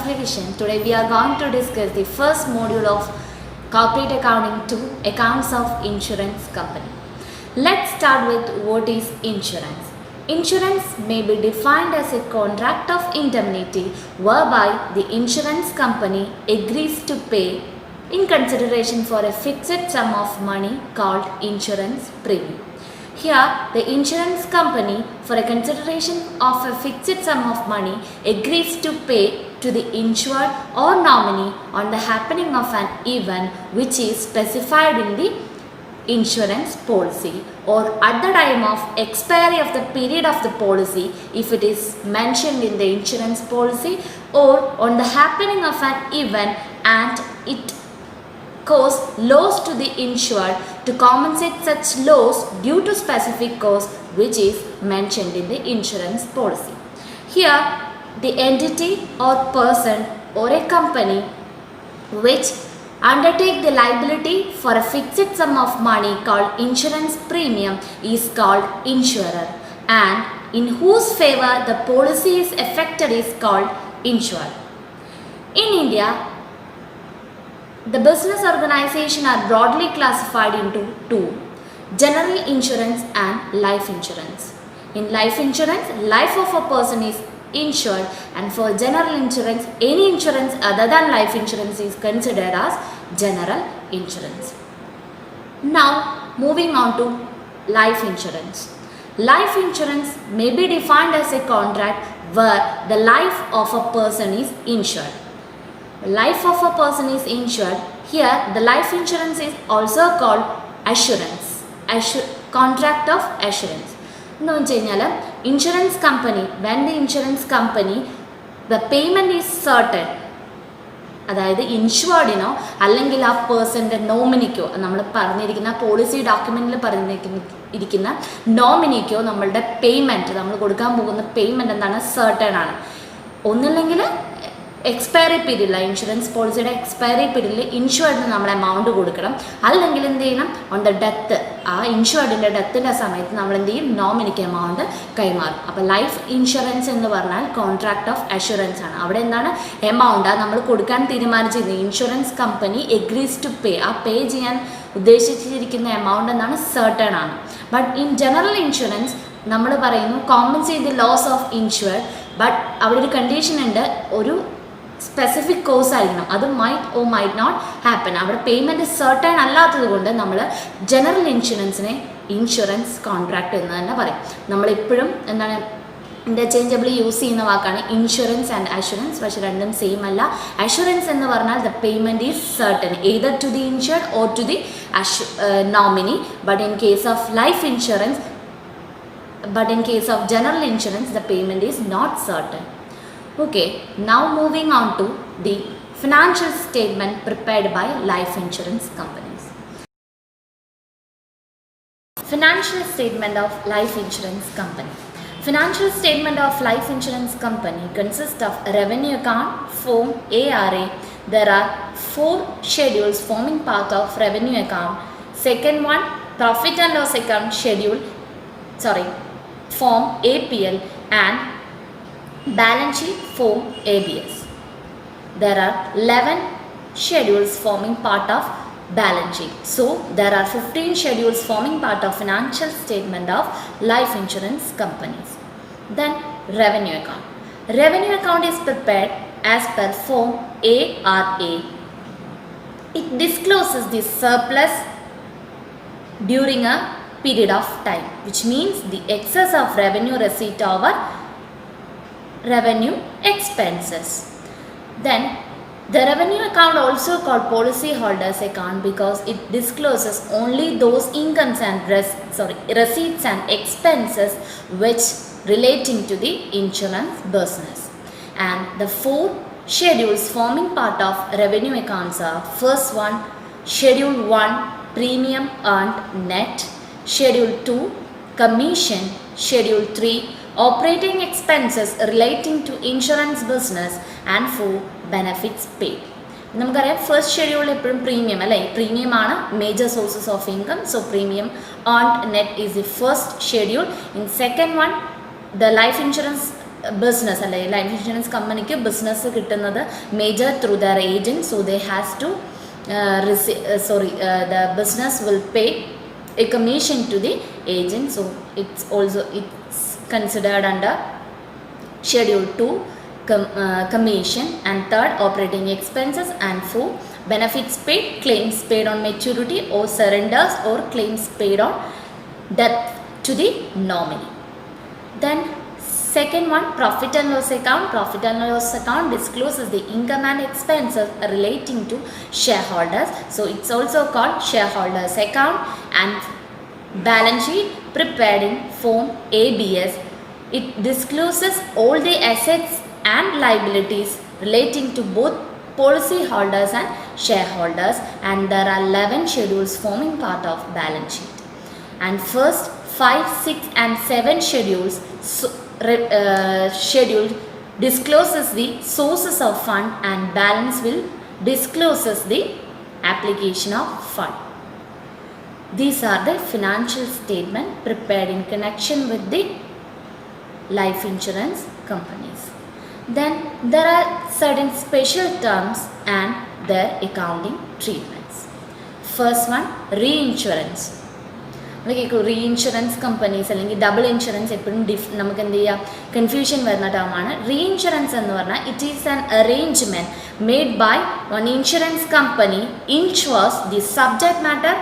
Revision. Today we are going to discuss the first module of Corporate Accounting 2, Accounts of Insurance Company. Let's start with what is insurance. Insurance may be defined as a contract of indemnity whereby the insurance company agrees to pay in consideration for a fixed sum of money called insurance premium. Here, the insurance company, for a consideration of a fixed sum of money, agrees to pay to the insured or nominee on the happening of an event which is specified in the insurance policy or at the time of expiry of the period of the policy if it is mentioned in the insurance policy, or on the happening of an event and it cause loss to the insured to compensate such loss due to specific cause which is mentioned in the insurance policy. Here, the entity or person or a company which undertake the liability for a fixed sum of money called insurance premium is called insurer, and in whose favor the policy is effected is called insured. In India, the business organization are broadly classified into two: general insurance and life insurance. In life insurance, life of a person is insured, and for general insurance, any insurance other than life insurance is considered as general insurance. Now, moving on to life insurance. Life insurance may be defined as a contract where the life of a person is insured. Life of a person is insured. Here, the life insurance is also called assurance, contract of assurance. Insurance company, when the insurance company, the payment is certain, അതായത് ഇൻഷുവേർഡിനോ അല്ലെങ്കിൽ ആ പേഴ്സൻ്റെ നോമിനിക്കോ, നമ്മൾ പറഞ്ഞിരിക്കുന്ന policy ഡോക്യുമെൻറ്റിൽ പറഞ്ഞിരിക്കുന്ന നോമിനിക്കോ നമ്മളുടെ payment, നമ്മൾ കൊടുക്കാൻ പോകുന്ന പേയ്മെൻറ്റ് എന്താണ്, സർട്ടൺ ആണ്. ഒന്നില്ലെങ്കിൽ എക്സ്പയറി പീരീഡിൽ, ഇൻഷുറൻസ് പോളിസിയുടെ എക്സ്പയറി പീരീഡിൽ ഇൻഷുവേർഡിന് നമ്മൾ എമൗണ്ട് കൊടുക്കണം. അല്ലെങ്കിൽ എന്ത് ചെയ്യണം, ഓൺ ദ ഡെത്ത്, ആ ഇൻഷുവേർഡിൻ്റെ ഡെത്തിൻ്റെ സമയത്ത് നമ്മൾ എന്ത് ചെയ്യും, നോമിനിക്ക് എമൗണ്ട് കൈമാറും. അപ്പോൾ ലൈഫ് ഇൻഷുറൻസ് എന്ന് പറഞ്ഞാൽ കോൺട്രാക്ട് ഓഫ് അഷുറൻസ് ആണ്. അവിടെ എന്താണ്, എമൗണ്ട് നമ്മൾ കൊടുക്കാൻ തീരുമാനിച്ചിരുന്നത് insurance company agrees to pay, ആ പേ ചെയ്യാൻ ഉദ്ദേശിച്ചിരിക്കുന്ന എമൗണ്ട് എന്താണ്, സർട്ടൺ ആണ്. ബട്ട് ഇൻ ജനറൽ ഇൻഷുറൻസ് നമ്മൾ പറയുന്നു compensate the loss of insured, but അവിടെ ഒരു കണ്ടീഷൻ ഉണ്ട്, ഒരു സ്പെസിഫിക് കോസ് ആയിരിക്കണം. അത് might or might not happen. അവിടെ പേയ്മെൻറ്റ് സർട്ടൺ അല്ലാത്തത് കൊണ്ട് നമ്മൾ ജനറൽ ഇൻഷുറൻസിനെ ഇൻഷുറൻസ് കോൺട്രാക്ട് എന്ന് തന്നെ പറയും. നമ്മളെപ്പോഴും എന്താണ് ഇൻ്റർചേഞ്ചബിളി യൂസ് ചെയ്യുന്ന വാക്കാണ് ഇൻഷുറൻസ് ആൻഡ് അഷുറൻസ്, പക്ഷെ രണ്ടും സെയിം അല്ല. അഷുറൻസ് എന്ന് പറഞ്ഞാൽ the payment is certain either to the insured or to the nominee, but in case of life insurance, but in case of general insurance the payment is not certain. Okay, now moving on to the financial statement prepared by life insurance companies. Financial statement of life insurance company. Financial statement of life insurance company consists of revenue account form ARA. There are 4 schedules forming part of revenue account. Second one, profit and loss account schedule, form APL, and balance sheet form ABS. There are 11 schedules forming part of balance sheet. So there are 15 schedules forming part of financial statement of life insurance companies. Then revenue account. Revenue account is prepared as per form ARA. It discloses the surplus during a period of time, which means the excess of revenue receipt over revenue expenses. Then the revenue account also called policy holders account because it discloses only those incomes and receipts and expenses which relating to the insurance business. And the 4 schedules forming part of revenue accounts are: first one, schedule 1, premium earned net; schedule 2, commission; schedule 3, operating expenses relating to insurance business; and 4, benefits paid. നമുക്കറിയാം first ഷെഡ്യൂളിൽ എപ്പോഴും premium അല്ലേ, premium ആണ് major sources of income. So premium earned net is the first schedule. In second one, the life insurance business അല്ലെങ്കിൽ life insurance കമ്പനിക്ക് business കിട്ടുന്നത് major through their agent. So they has to the business will pay a commission to the agent. So it's considered under schedule 2 commission. And third, operating expenses. And 4, benefits paid, claims paid on maturity or surrenders, or claims paid on death to the nominee. Then second one, profit and loss account. Profit and loss account discloses the income and expenses relating to shareholders. So it's also called shareholders account. And balance sheet prepared in form ABS. It discloses all the assets and liabilities relating to both policy holders and shareholders. And there are 11 schedules forming part of balance sheet. And first 5, 6 and 7 schedules schedule discloses the sources of fund, and balance will discloses the application of fund. These are the financial statement prepared in connection with the life insurance companies. Then there are certain special terms and their accounting treatments. First one, reinsurance. Reinsurance companies അല്ലെങ്കിൽ double insurance എപ്പോഴും നമുക്ക് എന്ത് ചെയ്യുക, confusion വരുന്ന ടേമാണ്. Reinsurance എന്ന് പറഞ്ഞാൽ it is an arrangement made by one insurance company insures the subject matter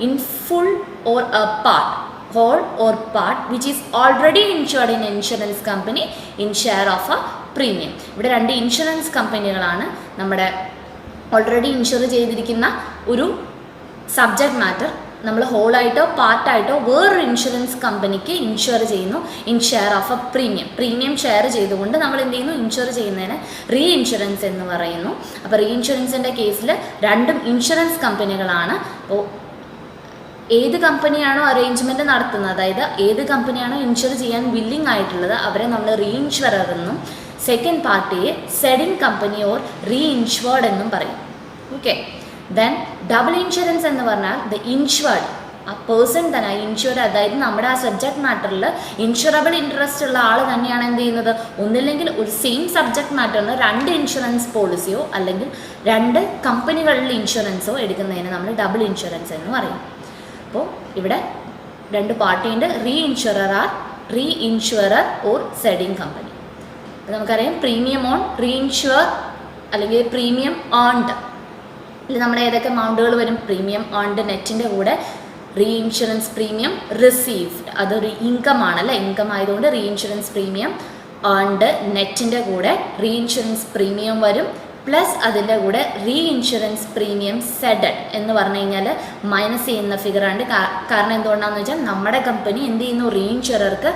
in full or a part, whole or part which is already insured in insurance company in share of a premium. ഇവിടെ രണ്ട് insurance കമ്പനികളാണ് നമ്മുടെ already insure ചെയ്തിരിക്കുന്ന ഒരു subject matter നമ്മൾ ഹോളായിട്ടോ പാർട്ടായിട്ടോ വേറൊരു insurance കമ്പനിക്ക് insure ചെയ്യുന്നു in share of A premium share ചെയ്തുകൊണ്ട് നമ്മൾ എന്ത് ചെയ്യുന്നു, ഇൻഷുർ ചെയ്യുന്നതിന് റീ ഇൻഷുറൻസ് എന്ന് പറയുന്നു. അപ്പോൾ റീ ഇൻഷുറൻസിൻ്റെ കേസിൽ രണ്ടും ഇൻഷുറൻസ് കമ്പനികളാണ്. അപ്പോൾ ഏത് കമ്പനിയാണോ അറേഞ്ച്മെൻറ്റ് നടത്തുന്നത്, അതായത് ഏത് കമ്പനിയാണോ ഇൻഷുർ ചെയ്യാൻ വില്ലിംഗ് ആയിട്ടുള്ളത് അവരെ നമ്മൾ റീ ഇൻഷുറർ എന്നും സെക്കൻഡ് പാർട്ടിയെ സെഡിങ് കമ്പനി ഓർ റീ ഇൻഷുവേർഡ് എന്നും പറയും. ഓക്കെ. ദെൻ ഡബിൾ ഇൻഷുറൻസ് എന്ന് പറഞ്ഞാൽ ദ ഇൻഷുവേർഡ്, ആ പേഴ്സൺ തന്നെ ഇൻഷുർഡ്, അതായത് നമ്മുടെ ആ സബ്ജക്ട് മാറ്ററിൽ ഇൻഷുറബിൾ ഇൻട്രസ്റ്റ് ഉള്ള ആൾ തന്നെയാണ് എന്ത് ചെയ്യുന്നത്, ഒന്നില്ലെങ്കിൽ ഒരു സെയിം സബ്ജക്ട് മാറ്ററിന് രണ്ട് ഇൻഷുറൻസ് പോളിസിയോ അല്ലെങ്കിൽ രണ്ട് കമ്പനികളിൽ ഇൻഷുറൻസോ എടുക്കുന്നതിന് നമ്മൾ ഡബിൾ ഇൻഷുറൻസ് എന്ന് പറയും. അപ്പോൾ ഇവിടെ രണ്ട് പാർട്ടിയുണ്ട്, റീ ഇൻഷുറർ ഓർ സെഡിങ് കമ്പനി. നമുക്കറിയാം പ്രീമിയം ഓൺ റീ ഇൻഷുർ അല്ലെങ്കിൽ പ്രീമിയം ഏൺഡ്, ഇതിൽ നമ്മുടെ ഏതൊക്കെ എമൗണ്ടുകൾ വരും, പ്രീമിയം ഏൺഡ് നെറ്റിൻ്റെ കൂടെ റീ ഇൻഷുറൻസ് പ്രീമിയം റിസീവ്ഡ്, അതൊരു ഇൻകം ആണല്ലേ, ഇൻകം ആയതുകൊണ്ട് റീ ഇൻഷുറൻസ് പ്രീമിയം ഏൺഡ് നെറ്റിൻ്റെ കൂടെ റീ ഇൻഷുറൻസ് പ്രീമിയം വരും, പ്ലസ് അതിൻ്റെ കൂടെ റീ ഇൻഷുറൻസ് പ്രീമിയം സെഡഡ് എന്ന് പറഞ്ഞു കഴിഞ്ഞാൽ മൈനസ് ചെയ്യുന്ന ഫിഗറാണ്. കാരണം എന്തുകൊണ്ടാണെന്ന് വെച്ചാൽ നമ്മുടെ കമ്പനി എന്ത് ചെയ്യുന്നു, റീ ഇൻഷുറർക്ക്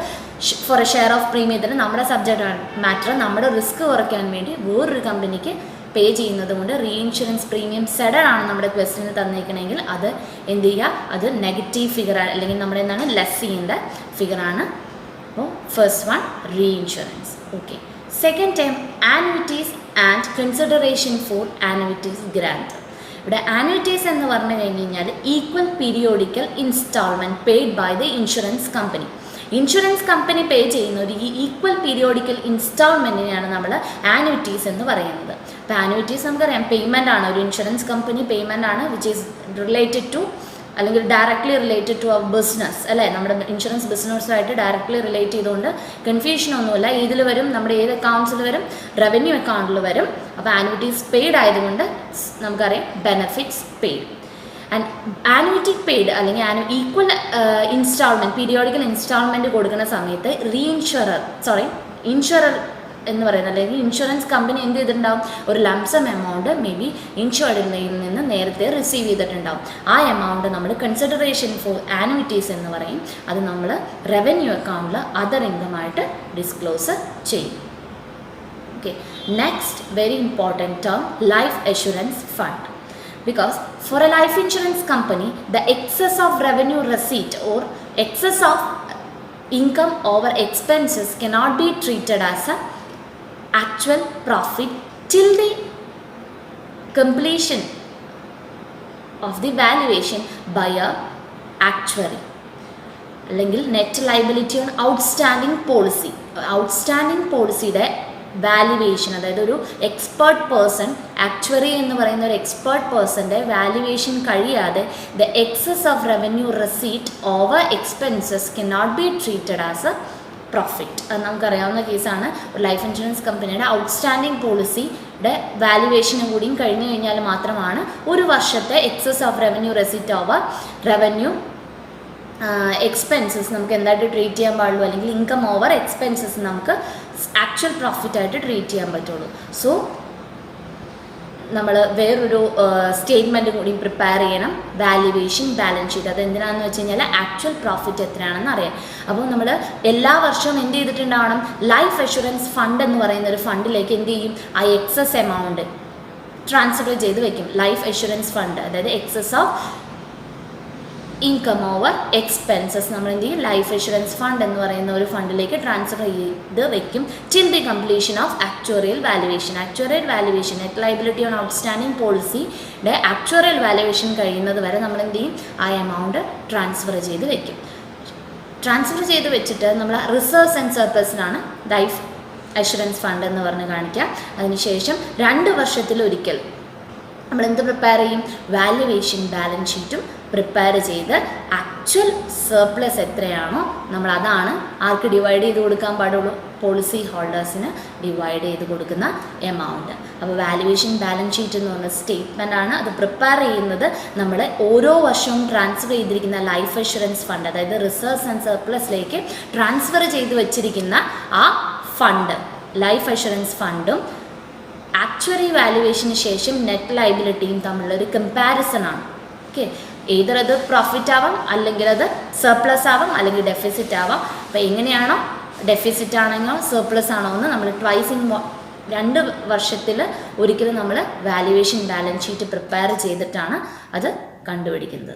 ഫോർ എ ഷെയർ ഓഫ് പ്രീമിയത്തിന് നമ്മുടെ സബ്ജക്റ്റ് മാറ്റർ നമ്മുടെ റിസ്ക് കുറയ്ക്കാൻ വേണ്ടി വേറൊരു കമ്പനിക്ക് പേ ചെയ്യുന്നത് കൊണ്ട് റീ ഇൻഷുറൻസ് പ്രീമിയം സെഡഡ് ആണ് നമ്മുടെ ക്വസ്റ്റിന് തന്നിരിക്കണമെങ്കിൽ അത് എന്ത് ചെയ്യുക, അത് നെഗറ്റീവ് ഫിഗർ അല്ലെങ്കിൽ നമ്മുടെ എന്താണ് ലെസ് ചെയ്യുന്ന ഫിഗറാണ്. അപ്പോൾ first one reinsurance. Okay. Second time annuities and consideration for annuities granted. ഇവിടെ ആനുവിറ്റീസ് എന്ന് പറഞ്ഞു കഴിഞ്ഞ് കഴിഞ്ഞാൽ equal periodical instalment paid by the insurance company. Insurance company pay ചെയ്യുന്ന ഒരു ഈക്വൽ പീരിയോഡിക്കൽ ഇൻസ്റ്റാൾമെൻറ്റിനെയാണ് നമ്മൾ ആനുവിറ്റീസ് എന്ന് പറയുന്നത്. അപ്പോൾ ആനുവിറ്റീസ് നമുക്കറിയാം പേയ്മെൻ്റ് ആണ്, ഒരു ഇൻഷുറൻസ് കമ്പനി പേയ്മെൻ്റ് ആണ് വിച്ച് ഈസ് റിലേറ്റഡ് ടു അല്ലെങ്കിൽ ഡയറക്റ്റ്ലി റിലേറ്റഡ് ടു അവർ ബിസിനസ് അല്ലേ, നമ്മുടെ ഇൻഷുറൻസ് ബിസിനസ്സുമായിട്ട് ഡയറക്റ്റ്ലി റിലേറ്റ് ചെയ്തുകൊണ്ട് കൺഫ്യൂഷനൊന്നുമില്ല. ഇതിൽ വരും, നമ്മുടെ ഏത് അക്കൗണ്ട്സിൽ വരും, റവന്യൂ അക്കൗണ്ടിൽ വരും. അപ്പോൾ ആനുവിറ്റീസ് പെയ്ഡ് ആയതുകൊണ്ട് നമുക്കറിയാം benefits paid. And annuity paid അല്ലെങ്കിൽ ഈക്വൽ ഇൻസ്റ്റാൾമെൻറ്റ് പീരിയോഡിക്കൽ ഇൻസ്റ്റാൾമെൻറ്റ് കൊടുക്കുന്ന സമയത്ത് ഇൻഷുറർ എന്ന് പറയുന്നത് അല്ലെങ്കിൽ ഇൻഷുറൻസ് കമ്പനി എന്ത് ചെയ്തിട്ടുണ്ടാവും, ഒരു ലംസം എമൗണ്ട് മേ ബി ഇൻഷുർഡിൽ നിന്ന് നേരത്തെ റിസീവ് ചെയ്തിട്ടുണ്ടാവും. ആ എമൗണ്ട് നമ്മൾ കൺസിഡറേഷൻ ഫോർ ആനുവിറ്റീസ് എന്ന് പറയും. അത് നമ്മൾ റവന്യൂ അക്കൗണ്ടിൽ അതർ ഇൻകമായിട്ട് ഡിസ്ക്ലോസ് ചെയ്യും. Okay. Next very important term life assurance fund. Because for a life insurance company, the excess of revenue receipt or excess of income over expenses cannot be treated as a actual profit till the completion of the valuation by a actuary. അല്ലെങ്കിൽ net liability on outstanding policy. Outstanding പോളിസിയുടെ valuation, അതായത് ഒരു expert person, ആക്ച്വറി എന്ന് പറയുന്ന ഒരു expert പേഴ്സൻ്റെ valuation കഴിയാതെ the excess of revenue receipt over expenses can not be treated as a profit. അത് നമുക്കറിയാവുന്ന കേസാണ്. ഒരു ലൈഫ് ഇൻഷുറൻസ് കമ്പനിയുടെ ഔട്ട്സ്റ്റാൻഡിംഗ് പോളിസിയുടെ വാല്യുവേഷനും കൂടിയും കഴിഞ്ഞു കഴിഞ്ഞാൽ മാത്രമാണ് ഒരു വർഷത്തെ excess of revenue receipt over revenue expenses നമുക്ക് എന്തായിട്ട് ട്രീറ്റ് ചെയ്യാൻ പാടുള്ളൂ, അല്ലെങ്കിൽ ഇൻകം ഓവർ എക്സ്പെൻസസ് നമുക്ക് ആക്ച്വൽ പ്രോഫിറ്റായിട്ട് ട്രീറ്റ് ചെയ്യാൻ പറ്റുള്ളൂ. സോ നമ്മൾ വേറൊരു സ്റ്റേറ്റ്മെൻറ്റും കൂടി പ്രിപ്പയർ ചെയ്യണം, വാല്യുവേഷൻ ബാലൻസ് ഷീറ്റ്. അത് എന്തിനാണെന്ന് വെച്ച് കഴിഞ്ഞാൽ ആക്ച്വൽ പ്രോഫിറ്റ് എത്രയാണെന്ന് അറിയാം. അപ്പോൾ നമ്മൾ എല്ലാ വർഷവും എന്ത് ചെയ്തിട്ടുണ്ടാവണം, ലൈഫ് ഇൻഷുറൻസ് ഫണ്ട് എന്ന് പറയുന്ന ഒരു ഫണ്ടിലേക്ക് എന്ത് ചെയ്യും, ആ എക്സസ് എമൗണ്ട് ട്രാൻസ്ഫർ ചെയ്ത് വെക്കും. ലൈഫ് ഇൻഷുറൻസ് ഫണ്ട്, അതായത് excess of income over expenses നമ്മൾ എന്ത് ചെയ്യും, ലൈഫ് ഇൻഷുറൻസ് ഫണ്ട് എന്ന് പറയുന്ന ഒരു ഫണ്ടിലേക്ക് ട്രാൻസ്ഫർ ചെയ്ത് വെക്കും till the completion of actuarial valuation. Actuarial valuation, net liability on outstanding പോളിസിയുടെ ആക്ച്വറിയൽ വാല്യുവേഷൻ കഴിയുന്നത് വരെ നമ്മൾ എന്ത് ചെയ്യും, ആ എമൗണ്ട് ട്രാൻസ്ഫർ ചെയ്ത് വെക്കും. ട്രാൻസ്ഫർ ചെയ്ത് വെച്ചിട്ട് നമ്മൾ റിസർവ്സ് ആൻഡ് സർപ്ലസിനാണ് ലൈഫ് ഇൻഷുറൻസ് ഫണ്ട് എന്ന് പറഞ്ഞ് കാണിക്കുക. അതിനുശേഷം 2 വർഷത്തിലൊരിക്കൽ നമ്മൾ എന്ത് പ്രിപ്പയർ ചെയ്യും, വാല്യുവേഷൻ ബാലൻസ് ഷീറ്റും പ്രിപ്പയർ ചെയ്ത് ആക്ച്വൽ സർപ്ലസ് എത്രയാണോ നമ്മൾ അതാണ് ആർക്ക് ഡിവൈഡ് ചെയ്ത് കൊടുക്കാൻ പാടുള്ളൂ, പോളിസി ഹോൾഡേഴ്സിന് ഡിവൈഡ് ചെയ്ത് കൊടുക്കുന്ന എമൗണ്ട്. അപ്പോൾ വാല്യുവേഷൻ ബാലൻസ് ഷീറ്റ് എന്ന് പറഞ്ഞ സ്റ്റേറ്റ്മെൻ്റ് ആണ്. അത് പ്രിപ്പയർ ചെയ്യുന്നത് നമ്മൾ ഓരോ വർഷവും ട്രാൻസ്ഫർ ചെയ്തിരിക്കുന്ന ലൈഫ് ഇൻഷുറൻസ് ഫണ്ട്, അതായത് റിസർവ്സ് ആൻഡ് സർപ്ലസിലേക്ക് ട്രാൻസ്ഫർ ചെയ്ത് വെച്ചിരിക്കുന്ന ആ ഫണ്ട്, ലൈഫ് ഇൻഷുറൻസ് ഫണ്ടും ആക്ച്വറി വാല്യുവേഷന് ശേഷം നെറ്റ് ലയബിലിറ്റിയും തമ്മിലുള്ളൊരു കമ്പാരിസൺ ആണ്. ഓക്കെ, ഏതർ അത് പ്രോഫിറ്റ് ആവാം, അല്ലെങ്കിൽ അത് സർപ്ലസ് ആവാം, അല്ലെങ്കിൽ ഡെഫിസിറ്റ് ആവാം. അപ്പോൾ എങ്ങനെയാണോ, ഡെഫിസിറ്റ് ആണെങ്കിലോ സർപ്ലസ് ആണോ എന്ന് നമ്മൾ ട്വൈസ് ഇൻ 2 വർഷത്തിൽ ഒരിക്കലും നമ്മൾ വാല്യുവേഷൻ ബാലൻസ് ഷീറ്റ് പ്രിപ്പയർ ചെയ്തിട്ടാണ് അത് കണ്ടുപിടിക്കുന്നത്.